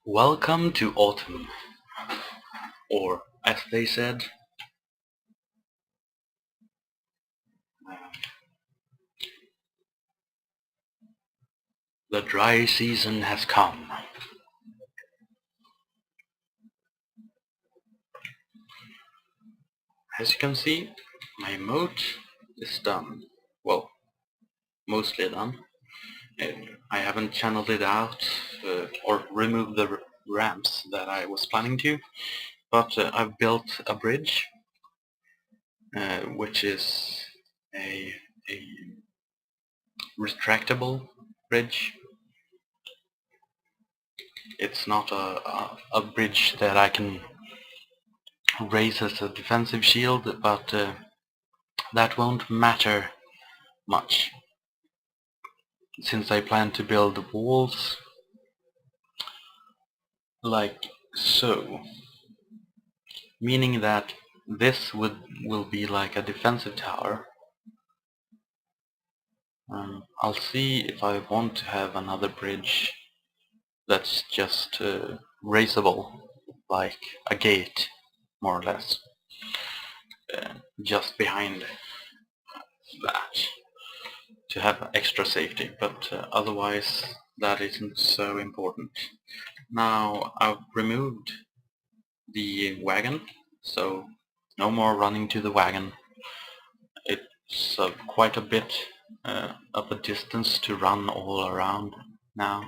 Welcome to autumn, or as they said, the dry season has come. As you can see, my moat is done. Well, mostly done. I haven't channeled it out or removed the ramps that I was planning to, but I've built a bridge, which is a retractable bridge. It's not a bridge that I can raise as a defensive shield, but that won't matter much, since I plan to build walls like so, meaning that this will be like a defensive tower. I'll see if I want to have another bridge that's just raisable, like a gate, more or less, just behind that, to have extra safety, but otherwise that isn't so important. Now I've removed the wagon, so no more running to the wagon. It's quite a bit of a distance to run all around now,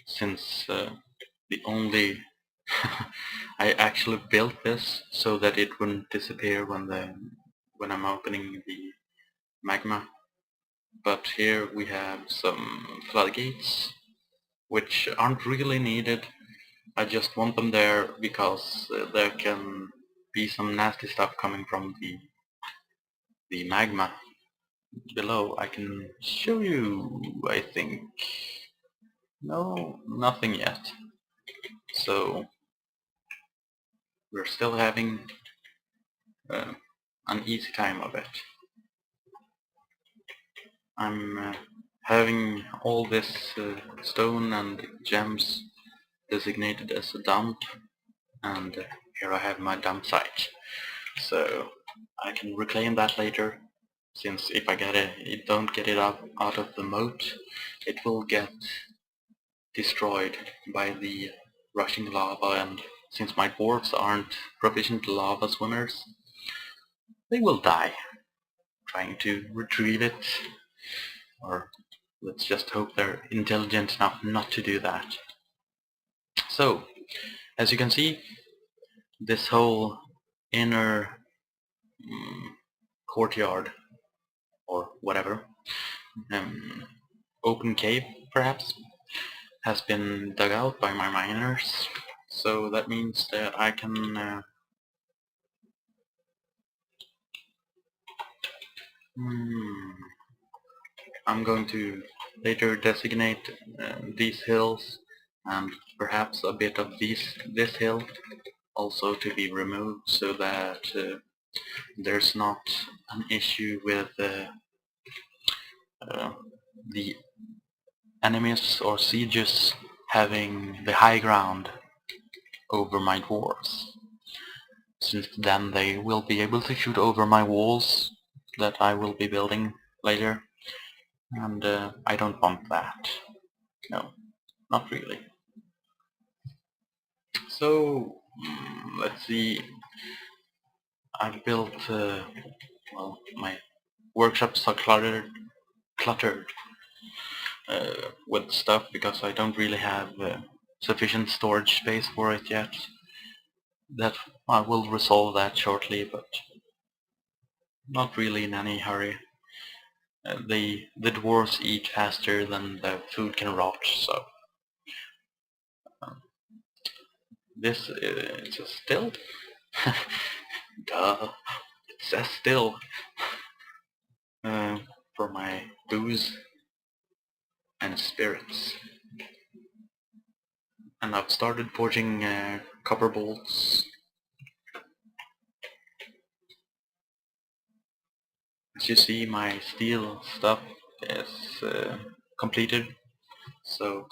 since the only I actually built this so that it wouldn't disappear when I'm opening the magma. But here we have some floodgates, which aren't really needed. I just want them there because there can be some nasty stuff coming from the magma below. I can show you, I think. No, nothing yet. So we're still having an easy time of it. I'm having all this stone and gems designated as a dump, and here I have my dump site. So I can reclaim that later, since if I don't get it out of the moat, it will get destroyed by the rushing lava, and since my dwarves aren't proficient lava swimmers, they will die trying to retrieve it, or let's just hope they're intelligent enough not to do that. So, as you can see, this whole inner courtyard, or whatever, open cave perhaps, has been dug out by my miners. So that means that I can I'm going to later designate these hills, and perhaps a bit of this hill also to be removed, so that there's not an issue with the enemies or sieges having the high ground over my dwarves, since then they will be able to shoot over my walls that I will be building later, and I don't want that. No, not really. So let's see. I've built well, my workshops are cluttered with stuff because I don't really have sufficient storage space for it yet. That I will resolve that shortly, but not really in any hurry. The dwarves eat faster than the food can rot, so this it's a still. Duh, it says still for my booze and spirits. And I've started forging copper bolts. As you see, my steel stuff is completed, so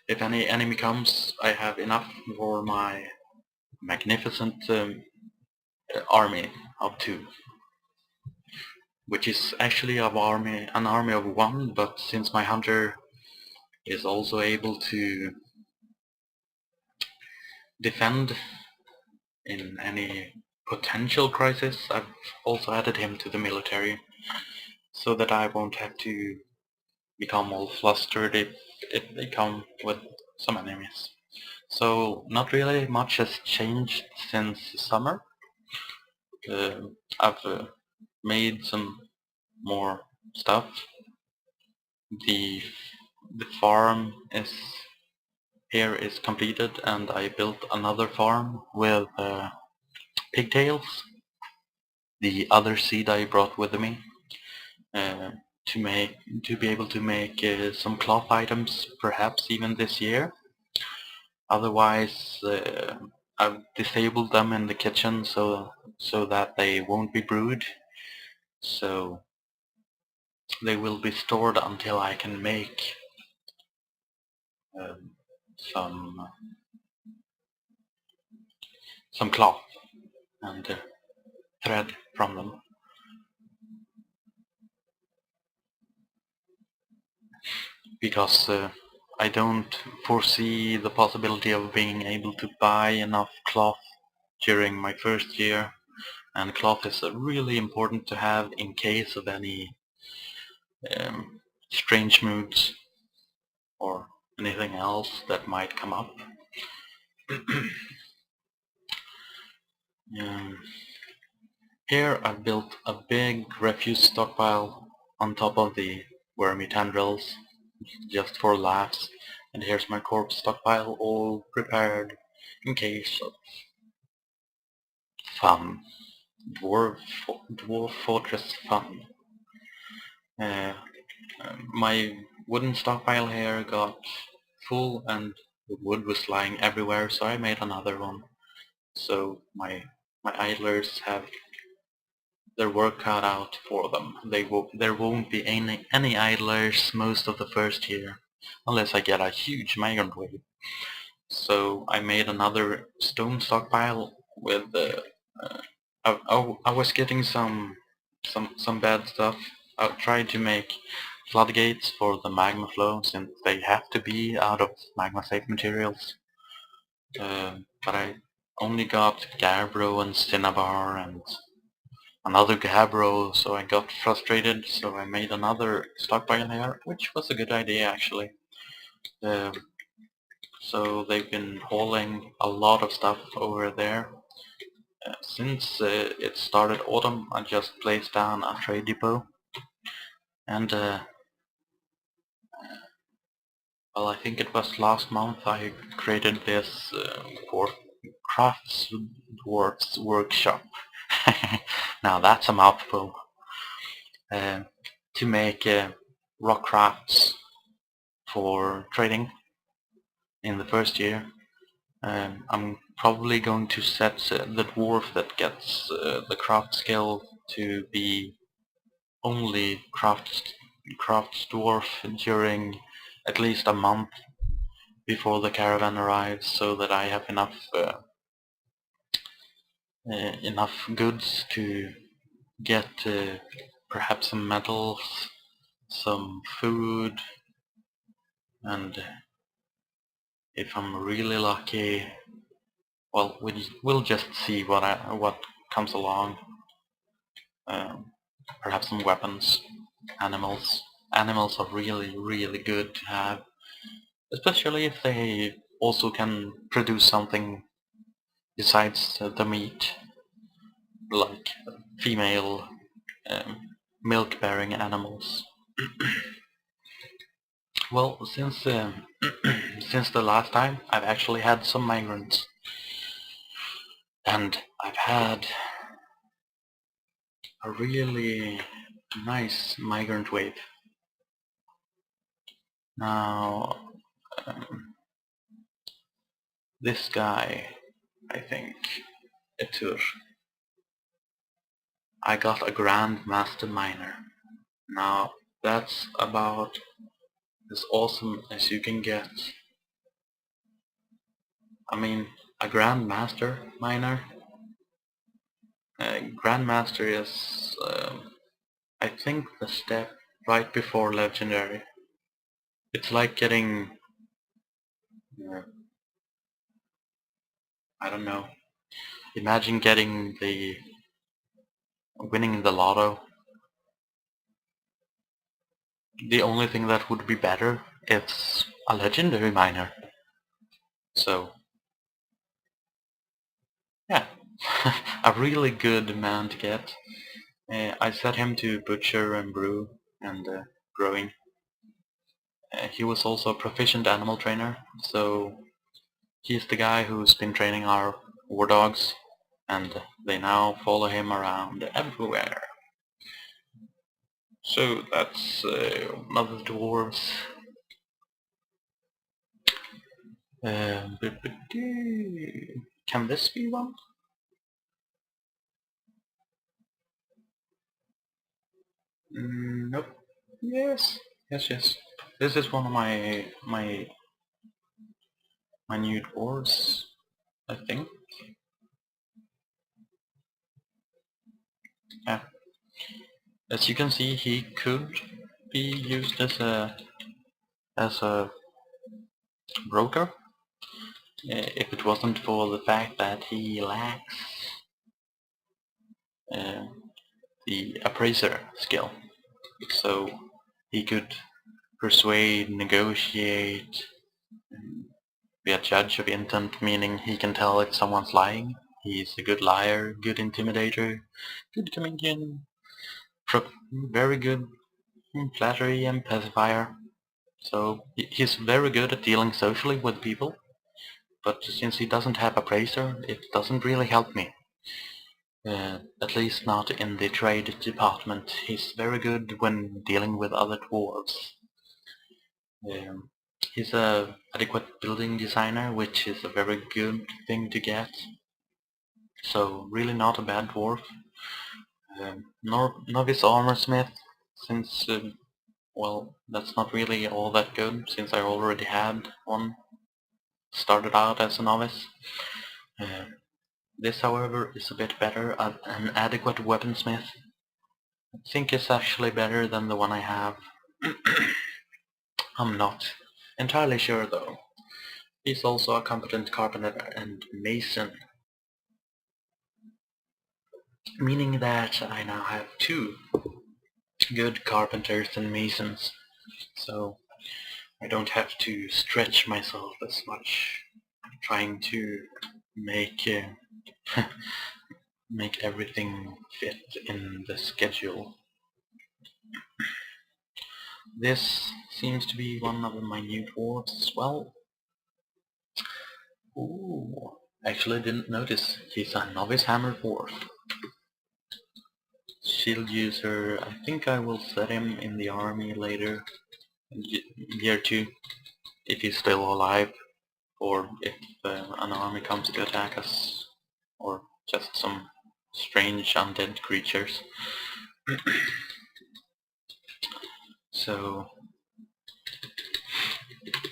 If any enemy comes, I have enough for my magnificent army of 2, which is actually an army of 1, but since my hunter is also able to defend in any potential crisis, I've also added him to the military, so that I won't have to become all flustered if they come with some enemies. So not really much has changed since summer. I've made some more stuff. The the farm is completed, and I built another farm with pigtails, the other seed I brought with me, uh, to be able to make some cloth items, perhaps even this year. Otherwise, I've disabled them in the kitchen so that they won't be brewed. So they will be stored until I can make um, some cloth and thread from them. Because I don't foresee the possibility of being able to buy enough cloth during my first year, and cloth is really important to have in case of any strange moods or anything else that might come up. Here I've built a big refuse stockpile on top of the wormy tendrils, just for laughs, and here's my corpse stockpile all prepared in case of fun. Dwarf Fortress fun. Uh, my wooden stockpile here got full and the wood was lying everywhere, so I made another one. So my idlers have their work cut out for them. There won't be any idlers most of the first year, unless I get a huge migrant wave. So I made another stone stockpile with I was getting some bad stuff. I tried to make floodgates for the magma flow, since they have to be out of magma safe materials. But I only got Gabbro and Cinnabar and another Gabbro, so I got frustrated, so I made another stockpile here, which was a good idea actually. So they've been hauling a lot of stuff over there. Since it started autumn, I just placed down a trade depot, and well, I think it was last month I created this Dwarf's workshop. Now that's a mouthful. Uh, to make rock crafts for trading in the first year. I'm probably going to set the dwarf that gets the craft skill to be only crafts dwarf during at least a month before the caravan arrives, so that I have enough goods to get perhaps some metals, some food, and if I'm really lucky, well, we'll just see what comes along. Um, Perhaps some weapons. Animals. Animals are really good to have, especially if they also can produce something besides the meat, like female milk-bearing animals. Well, since since the last time, I've actually had some migrants, and I've had a really nice migrant wave. Now, um, this guy, I think, Etur, I got a Grand Master Miner. Now, that's about as awesome as you can get I mean, a Grandmaster miner. Grandmaster is, I think, the step right before Legendary. It's like getting, uh, I don't know, imagine winning the lotto. The only thing that would be better is a Legendary miner. So, yeah, a really good man to get. I set him to butcher and brew and growing. He was also a proficient animal trainer, so he's the guy who's been training our war dogs, and they now follow him around everywhere. So that's one of the dwarves. Can this be one? Nope. Yes. Yes. This is one of my new dwarves, I think. Yeah. As you can see, he could be used as a broker if it wasn't for the fact that he lacks uh, the appraiser skill. So he could persuade, negotiate, be a judge of intent, meaning he can tell if someone's lying. He's a good liar, good intimidator, good comedian, very good in flattery and pacifier. So he's very good at dealing socially with people, but since he doesn't have appraiser, it doesn't really help me. At least not in the trade department. He's very good when dealing with other dwarves. Um, he's a adequate building designer, which is a very good thing to get. So really not a bad dwarf. Novice armorsmith, since well, that's not really all that good, since I already had one. Started out as a novice. Uh, this, however, is a bit better. An adequate weaponsmith. I think it's actually better than the one I have. I'm not entirely sure though. He's also a competent carpenter and mason, meaning that I now have two good carpenters and masons, so I don't have to stretch myself as much trying to make make everything fit in the schedule. This seems to be one of my new dwarves as well. Ooh, actually didn't notice. He's a novice hammer dwarf. Shield user. I think I will set him in the army later, year 2, if he's still alive, or if an army comes to attack us, or just some strange undead creatures. So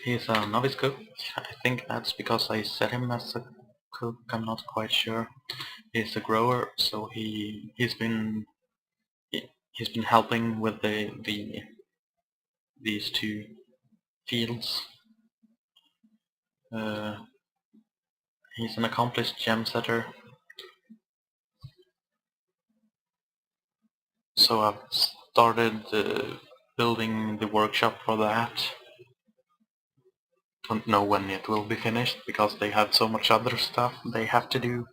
he's a novice cook. I think that's because I set him as a cook. I'm not quite sure. He's a grower, so he's been helping with these two fields. He's an accomplished gem setter. So I've started building the workshop for that. Don't know when it will be finished because they have so much other stuff they have to do.